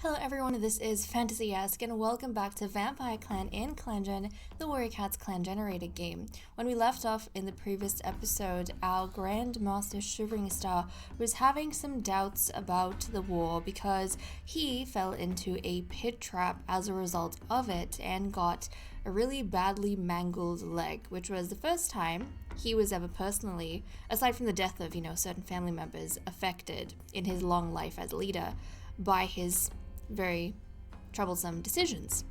Hello everyone, this is Fantasy-esque and welcome back to Vampire Clan in ClanGen, the Warrior Cats clan generated game. When we left off in the previous episode, our Grand Master Shivering Star was having some doubts about the war because he fell into a pit trap as a result of it and got a really badly mangled leg, which was the first time he was ever personally, aside from the death of, certain family members, affected in his long life as leader by his very troublesome decisions.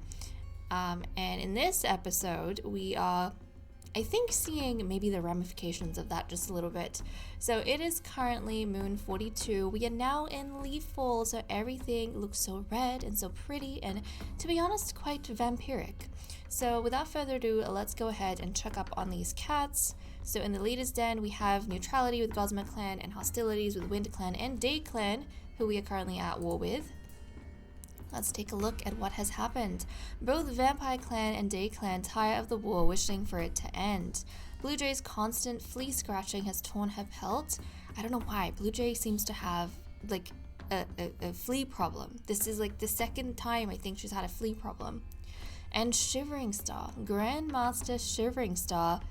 And in this episode, we are, I think, seeing maybe the ramifications of that just a little bit. So it is currently Moon 42. We are now in leaf fall, so everything looks so red and so pretty and, to be honest, quite vampiric. So without further ado, let's go ahead and check up on these cats. So in the Leader's Den, we have neutrality with Gossamer Clan and hostilities with Wind Clan and Day Clan, who we are currently at war with. Let's take a look at what has happened. Both Vampire Clan and Day Clan tire of the war, wishing for it to end. Blue Jay's constant flea scratching has torn her pelt. I don't know why. Blue Jay seems to have, a flea problem. This is, the second time I think she's had a flea problem. And Shivering Star, Grandmaster Shivering Star,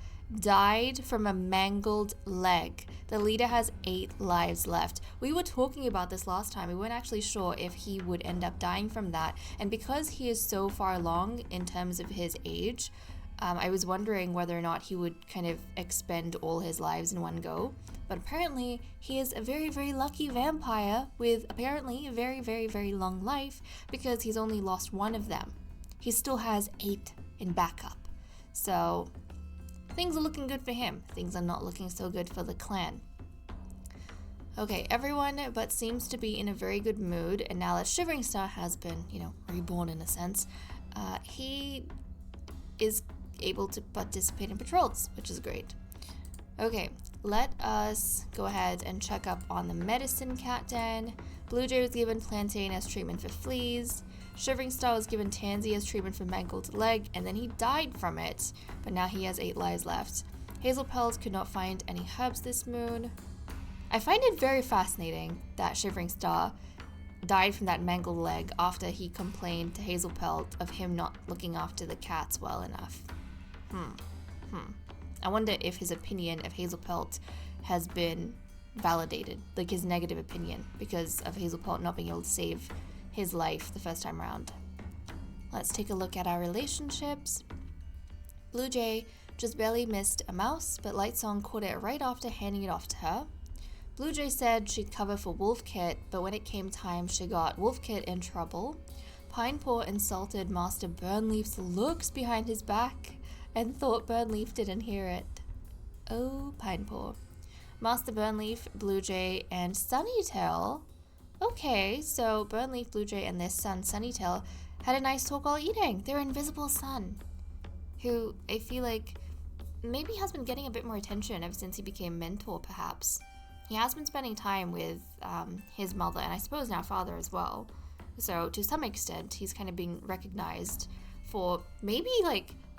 died from a mangled leg. The leader has 8 lives left. We were talking about this last time. We weren't actually sure if he would end up dying from that. And because he is so far along in terms of his age, I was wondering whether or not he would kind of expend all his lives in one go. But apparently, he is a very, very lucky vampire with apparently a very, very, very long life because he's only lost 1 of them. He still has 8 in backup. So things are looking good for him. Things are not looking so good for the clan. Okay, everyone but seems to be in a very good mood, and now that Shivering Star has been, reborn in a sense, he is able to participate in patrols, which is great. Okay, let us go ahead and check up on the Medicine Cat Den. Blue Jay was given plantain as treatment for fleas. Shivering Star was given tansy as treatment for mangled leg, and then he died from it, but now he has 8 lives left. Hazel Petals could not find any herbs this moon. I find it very fascinating that Shivering Star died from that mangled leg after he complained to Hazel Pelt of him not looking after the cats well enough. I wonder if his opinion of Hazel Pelt has been validated, like his negative opinion, because of Hazel Pelt not being able to save his life the first time around. Let's take a look at our relationships. Blue Jay just barely missed a mouse, but Lightsong caught it right after handing it off to her. Blue Jay said she'd cover for Wolfkit, but when it came time, she got Wolfkit in trouble. Pinepaw insulted Master Burnleaf's looks behind his back and thought Burnleaf didn't hear it. Oh, Pinepaw. Master Burnleaf, Blue Jay, and Sunnytail. Okay, so Burnleaf, Blue Jay, and their son Sunnytail had a nice talk while eating. Their invisible son, who I feel like maybe has been getting a bit more attention ever since he became mentor, perhaps. He has been spending time with his mother, and I suppose now father as well. So to some extent, he's kind of being recognized for maybe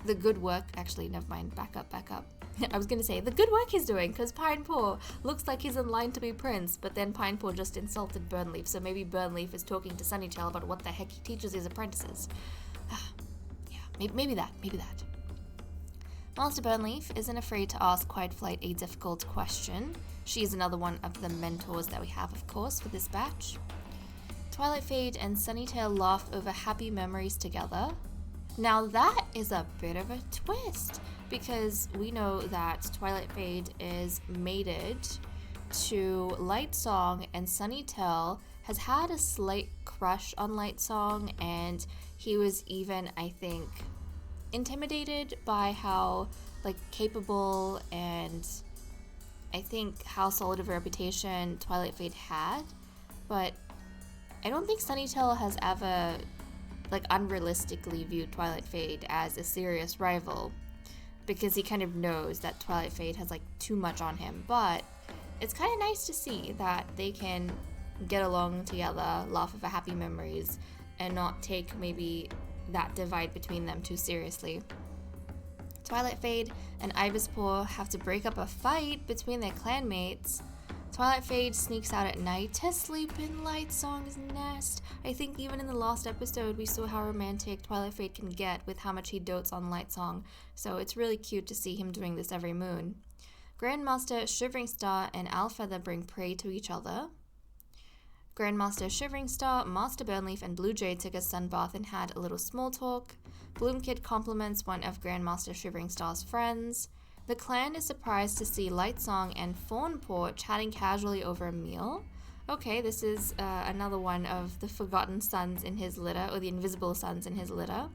the good work. Actually, never mind, back up. I was going to say the good work he's doing, because Pinepaw looks like he's in line to be prince, but then Pinepaw just insulted Burnleaf, so maybe Burnleaf is talking to Sunnytail about what the heck he teaches his apprentices. Yeah, maybe that. Master Burnleaf isn't afraid to ask Quiet Flight a difficult question. She is another one of the mentors that we have, of course, for this batch. Twilight Fade and Sunnytail laugh over happy memories together. Now that is a bit of a twist, because we know that Twilight Fade is mated to Lightsong, and Sunnytail has had a slight crush on Lightsong, and he was even, I think, intimidated by how capable and I think how solid of a reputation Twilight Fade had. But I don't think Sunnytail has ever unrealistically viewed Twilight Fade as a serious rival, because he kind of knows that Twilight Fade has too much on him. But it's kind of nice to see that they can get along together, laugh over happy memories, and not take maybe that divide between them too seriously. Twilight Fade and Ibispaw have to break up a fight between their clanmates. Twilight Fade sneaks out at night to sleep in Lightsong's nest. I think even in the last episode we saw how romantic Twilight Fade can get with how much he dotes on Lightsong, so it's really cute to see him doing this every moon. Grandmaster Shivering Star and Owlfeather bring prey to each other. Grandmaster Shivering Star, Master Burnleaf, and Blue Jay took a sunbath and had a little small talk. Bloomkid compliments one of Grandmaster Shivering Star's friends. The clan is surprised to see Lightsong and Fawnpaw chatting casually over a meal. Okay, this is another one of the forgotten sons in his litter, or the invisible sons in his litter.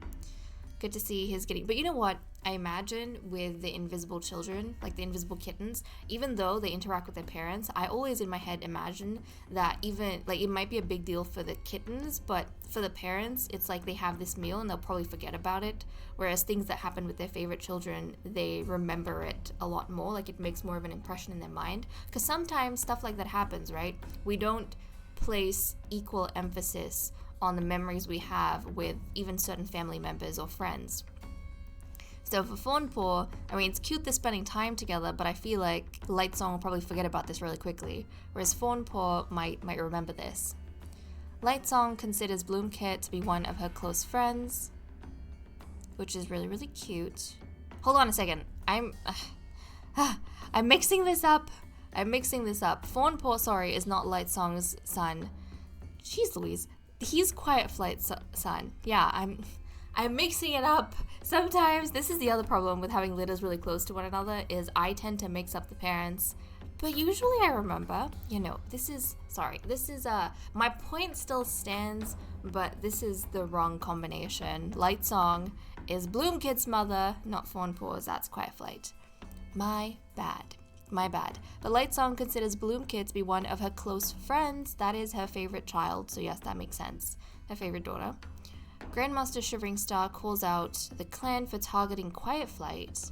Good to see his getting... But you know what? I imagine with the invisible children, like the invisible kittens, even though they interact with their parents, I always in my head imagine that even, like, it might be a big deal for the kittens, but for the parents, it's like they have this meal and they'll probably forget about it. Whereas things that happen with their favorite children, they remember it a lot more, like it makes more of an impression in their mind. Because sometimes stuff like that happens, right? We don't place equal emphasis on the memories we have with even certain family members or friends. So for Fawnpaw, I mean, it's cute they're spending time together, but I feel like Lightsong will probably forget about this really quickly, whereas Fawnpaw might remember this. Lightsong considers Bloomkit to be one of her close friends, which is really, really cute. Hold on a second. I'm mixing this up. Fawnpaw, sorry, is not Lightsong's son. Jeez Louise. He's Quiet Flight's son. Yeah, I'm mixing it up. Sometimes, this is the other problem with having litters really close to one another, is I tend to mix up the parents. But usually I remember, my point still stands, but this is the wrong combination. Lightsong is Bloomkid's mother, not Fawnpaw's, that's Quiet Flight. My bad. But Lightsong considers Bloomkid to be one of her close friends. That is her favorite child, so yes, that makes sense. Her favorite daughter. Grandmaster Shivering Star calls out the clan for targeting Quiet Flight.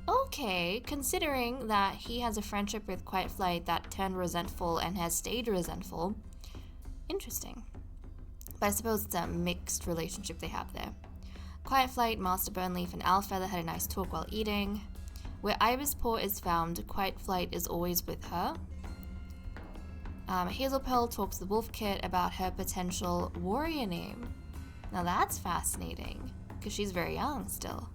Okay, considering that he has a friendship with Quiet Flight that turned resentful and has stayed resentful. Interesting. But I suppose it's a mixed relationship they have there. Quiet Flight, Master Burnleaf, and Owlfeather had a nice talk while eating. Where Ibispaw is found, Quiet Flight is always with her. Hazelpell talks to Wolfkit about her potential warrior name. Now that's fascinating, because she's very young still.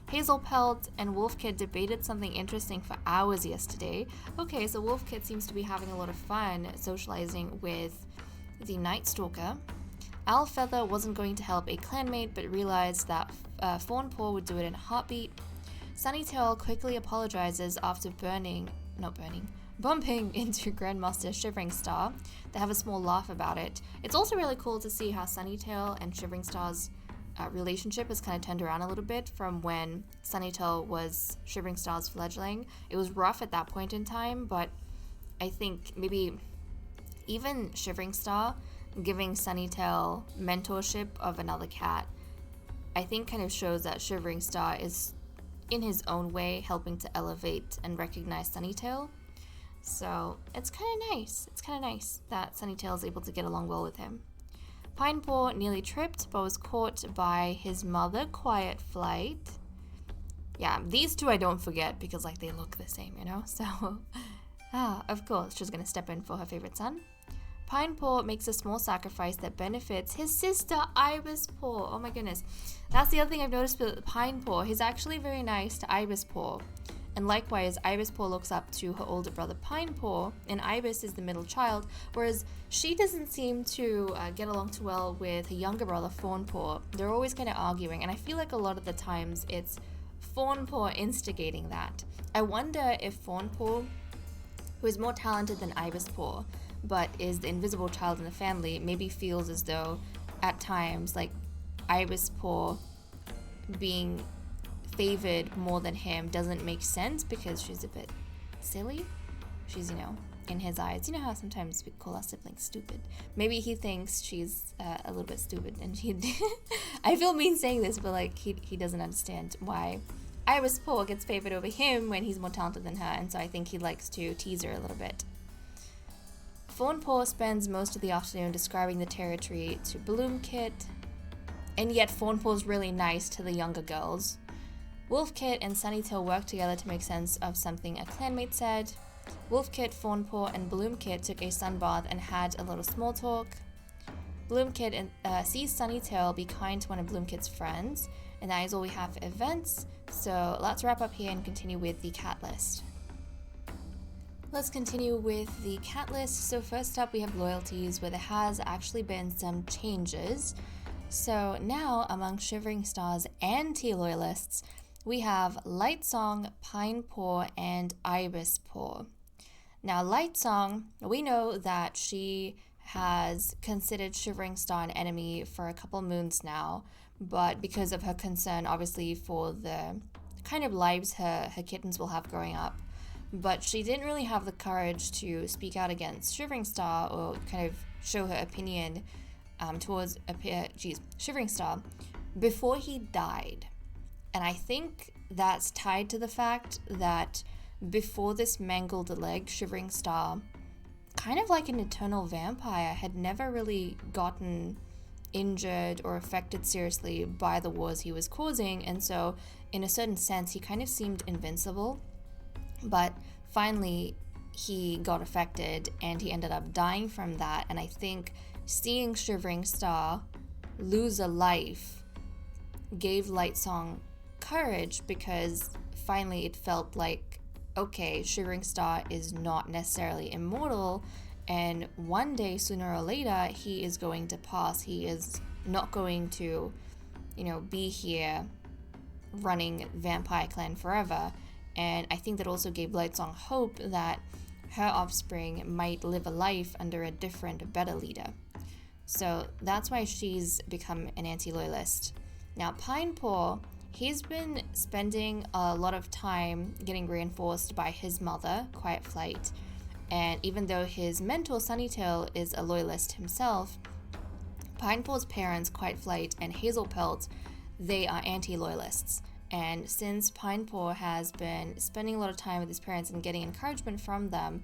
Hazelpelt and Wolfkit debated something interesting for hours yesterday. Okay, so Wolfkit seems to be having a lot of fun socializing with the Nightstalker. Owlfeather wasn't going to help a clanmate, but realized that Fawnpaw would do it in a heartbeat. Sunnytail quickly apologizes after bumping into Grandmaster Shivering Star. They have a small laugh about it. It's also really cool to see how Sunnytail and Shivering Star's relationship has kind of turned around a little bit from when Sunnytail was Shivering Star's fledgling. It was rough at that point in time, but I think maybe even Shivering Star giving Sunnytail mentorship of another cat, I think kind of shows that Shivering Star is in his own way helping to elevate and recognize Sunnytail. So it's kind of nice. It's kind of nice that Sunnytail is able to get along well with him. Pinepaw nearly tripped but was caught by his mother, Quiet Flight. Yeah, these two I don't forget because like they look the same, you know? So, of course, she's gonna step in for her favorite son. Pinepaw makes a small sacrifice that benefits his sister, Ibispaw. Oh my goodness. That's the other thing I've noticed with Pinepaw. He's actually very nice to Ibispaw. And likewise, Ibispaw looks up to her older brother Pinepaw, and Ibis is the middle child, whereas she doesn't seem to get along too well with her younger brother Fawnpaw. They're always kind of arguing, and I feel like a lot of the times it's Fawnpaw instigating that. I wonder if Fawnpaw, who is more talented than Ibispaw, but is the invisible child in the family, maybe feels as though at times like Ibispaw being favored more than him doesn't make sense because she's a bit silly. She's, in his eyes, you know how sometimes we call our siblings stupid. Maybe he thinks she's a little bit stupid, and I feel mean saying this, but like he doesn't understand why Ibispaw gets favored over him when he's more talented than her, and so I think he likes to tease her a little bit. Fawnpaw spends most of the afternoon describing the territory to Bloomkit, and yet Fawnpaw's really nice to the younger girls. Wolfkit and Sunnytail work together to make sense of something a clanmate said. Wolfkit, Fawnpaw, and Bloomkit took a sunbath and had a little small talk. Bloomkit sees Sunnytail be kind to one of Bloomkit's friends, and that is all we have for events, so let's wrap up here and continue with the cat list. Let's continue with the cat list. So first up we have loyalties, where there has actually been some changes. So now among Shivering Star's anti-loyalists, we have Lightsong, Pinepaw, and Ibispaw. Now Lightsong, we know that she has considered Shivering Star an enemy for a couple moons now, but because of her concern obviously for the kind of lives her kittens will have growing up, but she didn't really have the courage to speak out against Shivering Star or kind of show her opinion towards Shivering Star before he died. And I think that's tied to the fact that before this mangled leg, Shivering Star, kind of like an eternal vampire, had never really gotten injured or affected seriously by the wars he was causing, and so in a certain sense he kind of seemed invincible. But finally he got affected and he ended up dying from that, and I think seeing Shivering Star lose a life gave Lightsong courage, because finally it felt like, okay, Shivering Star is not necessarily immortal, and one day sooner or later he is going to pass. He is not going to, be here running Vampire Clan forever. And I think that also gave Lightsong hope that her offspring might live a life under a different, better leader. So that's why she's become an anti-loyalist. Now Pinepaw, he's been spending a lot of time getting reinforced by his mother, Quiet Flight, and even though his mentor Sunnytail is a loyalist himself, Pinepaw's parents, Quiet Flight and Hazelpelt, they are anti-loyalists. And since Pinepaw has been spending a lot of time with his parents and getting encouragement from them,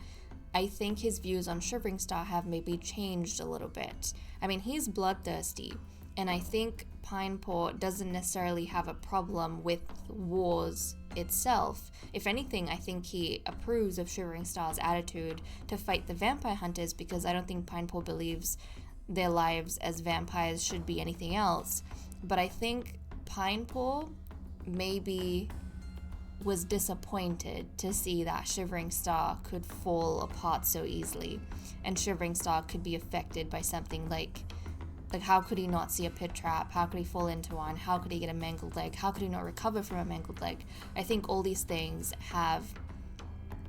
I think his views on Shivering Star have maybe changed a little bit. I mean, he's bloodthirsty, and I think Pinepaw doesn't necessarily have a problem with wars itself. If anything, I think he approves of Shivering Star's attitude to fight the vampire hunters, because I don't think Pinepaw believes their lives as vampires should be anything else. But I think Pinepaw maybe was disappointed to see that Shivering Star could fall apart so easily, and Shivering Star could be affected by something like how could he not see a pit trap? How could he fall into one? How could he get a mangled leg? How could he not recover from a mangled leg? I think all these things have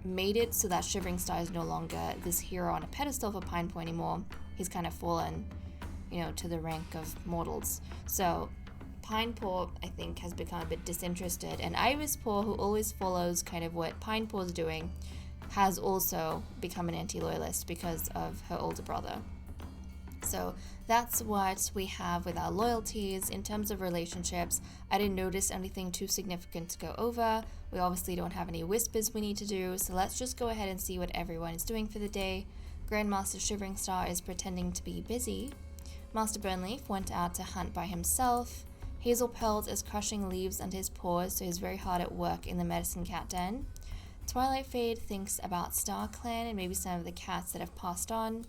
made it so that Shivering Star is no longer this hero on a pedestal for Pinepaw anymore. He's kind of fallen, to the rank of mortals. So Pinepaw, I think, has become a bit disinterested, and Ibispaw, who always follows kind of what Pinepaw's doing, has also become an anti-loyalist because of her older brother. So that's what we have with our loyalties. In terms of relationships, I didn't notice anything too significant to go over. We obviously don't have any whispers we need to do, so let's just go ahead and see what everyone is doing for the day. Grandmaster Shivering Star is pretending to be busy. Master Burnleaf went out to hunt by himself. Hazelpelt is crushing leaves under his paws, so he's very hard at work in the medicine cat den. Twilight Fade thinks about Star Clan and maybe some of the cats that have passed on.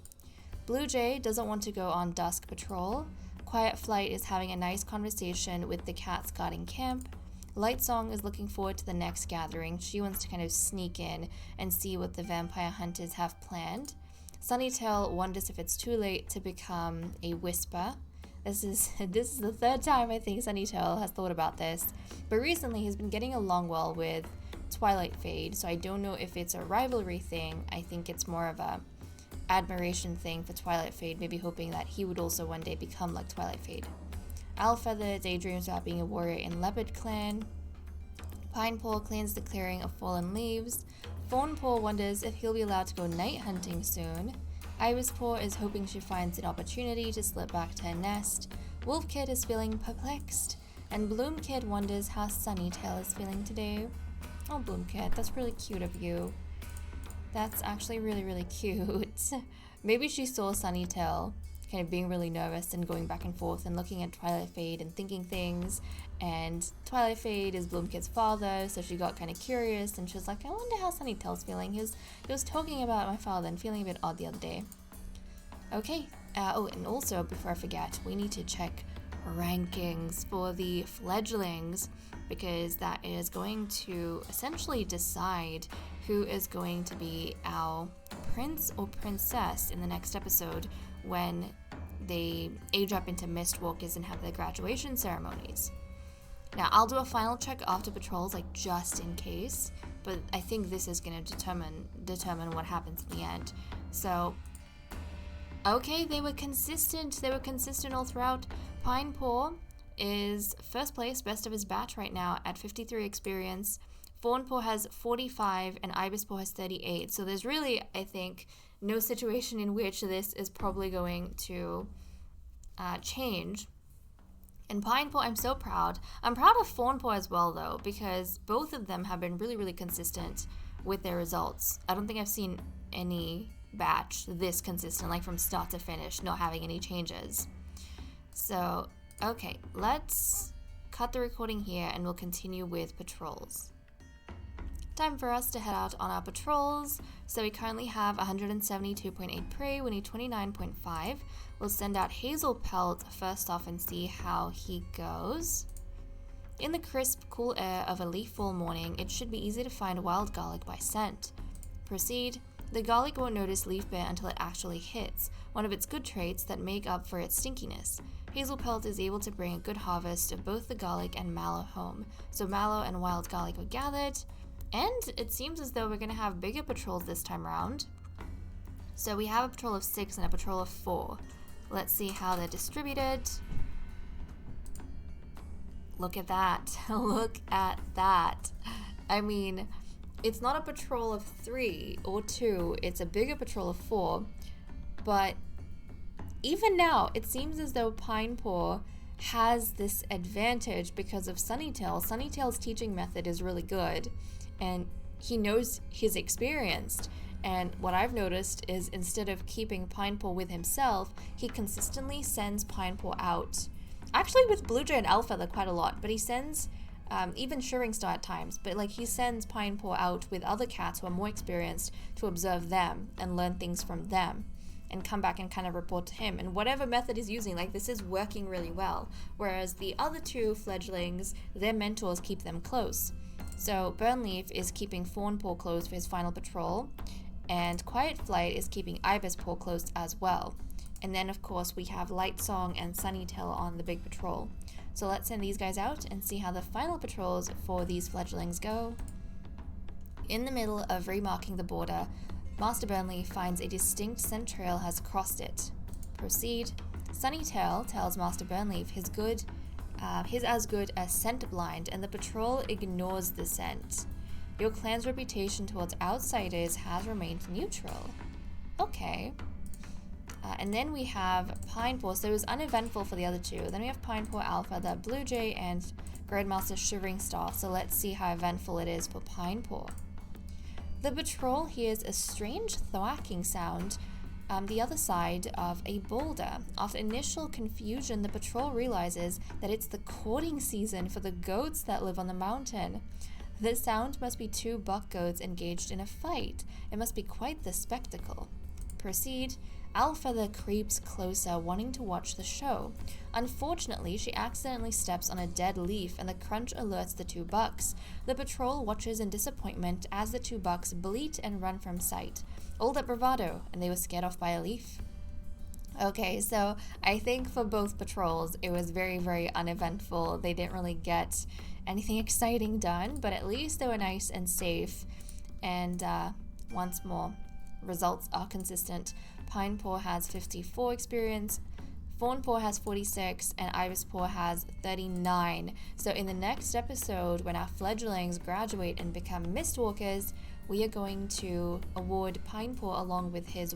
Blue Jay doesn't want to go on dusk patrol. Quiet Flight is having a nice conversation with the cats guarding camp. Lightsong is looking forward to the next gathering. She wants to kind of sneak in and see what the vampire hunters have planned. Sunnytail wonders if it's too late to become a whisper. This is the third time I think Sunnytail has thought about this, but recently he's been getting along well with Twilight Fade, so I don't know if it's a rivalry thing. I think it's more of a admiration thing for Twilight Fade, maybe hoping that he would also one day become like Twilight Fade. Owlfeather daydreams about being a warrior in Leopard Clan. Pinepaw cleans the clearing of fallen leaves. Fawnpaw wonders if he'll be allowed to go night hunting soon. Ibispaw is hoping she finds an opportunity to slip back to her nest. Wolfkit is feeling perplexed, and Bloomkit wonders how Sunnytail is feeling today. Oh, Bloomkit, that's really cute of you. That's actually really, really cute. Maybe she saw Sunnytail kind of being really nervous and going back and forth and looking at Twilight Fade and thinking things. And Twilight Fade is Bloomkid's father, so she got kind of curious and she was like, I wonder how Sunnytail's feeling. He was talking about my father and feeling a bit odd the other day. Okay, oh, and also, before I forget, we need to check rankings for the Fledgelings, because that is going to essentially decide who is going to be our prince or princess in the next episode when they age up into Mistwalkers and have their graduation ceremonies. Now, I'll do a final check after patrols, like just in case, but I think this is going to determine what happens in the end. So, okay, they were consistent all throughout. Pinepaw is first place, best of his batch right now at 53 experience. Fawnpaw has 45 and Ibispaw has 38. So there's really, I think, no situation in which this is probably going to change. And Pinepaw, I'm so proud. I'm proud of Fawnpaw as well, though, because both of them have been really, really consistent with their results. I don't think I've seen any batch this consistent, like from start to finish, not having any changes. So, okay, let's cut the recording here and we'll continue with patrols. Time for us to head out on our patrols. So we currently have 172.8 prey, we need 29.5. We'll send out Hazel Pelt first off and see how he goes. In the crisp, cool air of a leaf-fall morning, it should be easy to find wild garlic by scent. Proceed. The garlic won't notice leaf bear until it actually hits, one of its good traits that make up for its stinkiness. Hazel Pelt is able to bring a good harvest of both the garlic and mallow home. So mallow and wild garlic were gathered, and it seems as though we're going to have bigger patrols this time around. So we have a patrol of 6 and a patrol of 4. Let's see how they're distributed. Look at that. Look at that. I mean, it's not a patrol of 3 or 2, it's a bigger patrol of 4. But even now, it seems as though Pinepaw has this advantage because of Sunnytail. Sunnytail's teaching method is really good, and he knows he's experienced. And what I've noticed is instead of keeping Pinepaw with himself, he consistently sends Pinepaw out. Actually with Bluejay and Elfeather quite a lot, but he sends even Shivering Star at times, but like he sends Pinepaw out with other cats who are more experienced to observe them and learn things from them and come back and kind of report to him. And whatever method he's using, like this is working really well. Whereas the other two fledglings, their mentors keep them close. So Burnleaf is keeping Fawnpaw close for his final patrol, and Quiet Flight is keeping Ibispaw close as well. And then of course we have Lightsong and Sunnytail on the big patrol. So let's send these guys out and see how the final patrols for these fledglings go. In the middle of remarking the border, Master Burnleaf finds a distinct scent trail has crossed it. Proceed. Sunnytail tells Master Burnleaf he's as good as scent blind, and the patrol ignores the scent. Your clan's reputation towards outsiders has remained neutral. Okay. And then we have Pinepaw, so it was uneventful for the other two. Then we have Pinepaw, Alpha, Bluejay, and Grandmaster Shivering Star, so let's see how eventful it is for Pinepaw. The patrol hears a strange thwacking sound the other side of a boulder. After initial confusion, the patrol realizes that it's the courting season for the goats that live on the mountain. The sound must be 2 buck goats engaged in a fight. It must be quite the spectacle. Proceed. Alfeather creeps closer, wanting to watch the show. Unfortunately, she accidentally steps on a dead leaf, and the crunch alerts the 2 bucks. The patrol watches in disappointment as the 2 bucks bleat and run from sight. All that bravado, and they were scared off by a leaf. Okay, so I think for both patrols, it was very, very uneventful. They didn't really get anything exciting done, but at least they were nice and safe. And once more, results are consistent. Pinepaw has 54 experience, Fawnpaw has 46, and Ibispaw has 39. So in the next episode, when our fledglings graduate and become Mistwalkers, we are going to award Pinepaw, along with his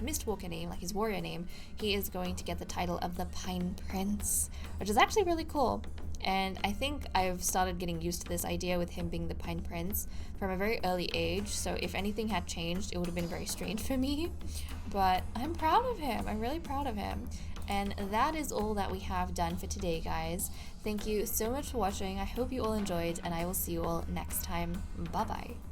Mistwalker name, like his warrior name, he is going to get the title of the Pine Prince, which is actually really cool. And I think I've started getting used to this idea with him being the Pine Prince from a very early age, so if anything had changed, it would have been very strange for me. But I'm proud of him. I'm really proud of him. And that is all that we have done for today, guys. Thank you so much for watching. I hope you all enjoyed, and I will see you all next time. Bye-bye.